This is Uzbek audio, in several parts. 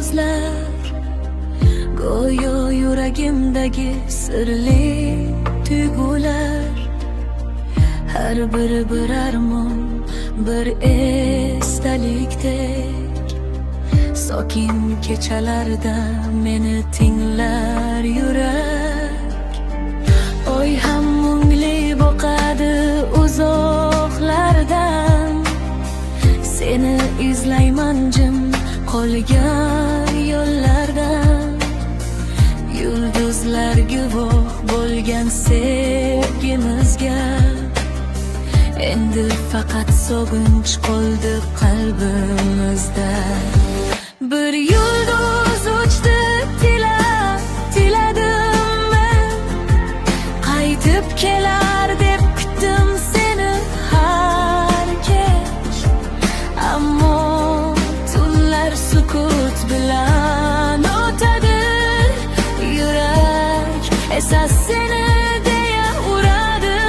yulduzlar, go'yo yuragimdagi sirli tuyg'ular. Har biri bir armon, bir esdalikdek, sokin kechalarda meni tinglar yurak. Oy ham mungli boqadi uzoqlardan, seni izlayman jim qolgan yo'llardan. Yulduzlar guvoh bo'lgan sevgimizga, endi faqat sog'inch qoldi qalbimizda. Bir yulduz uchdi, tiladim men, qaytib kelar deb kutdim seni har kech. Ammo tunlar sukut bilan o'tadi, yurak esa seni deya uradi.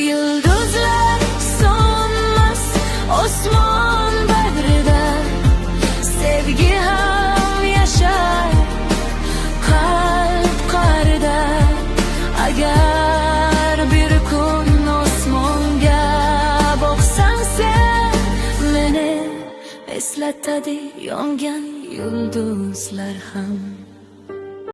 Yulduzlar so'nmas osmon bag'rida, sevgi ham yashar qalb qa'rida. Agar bir kun osmonga boqsang sen, meni eslatadi yongan yulduzlar ham.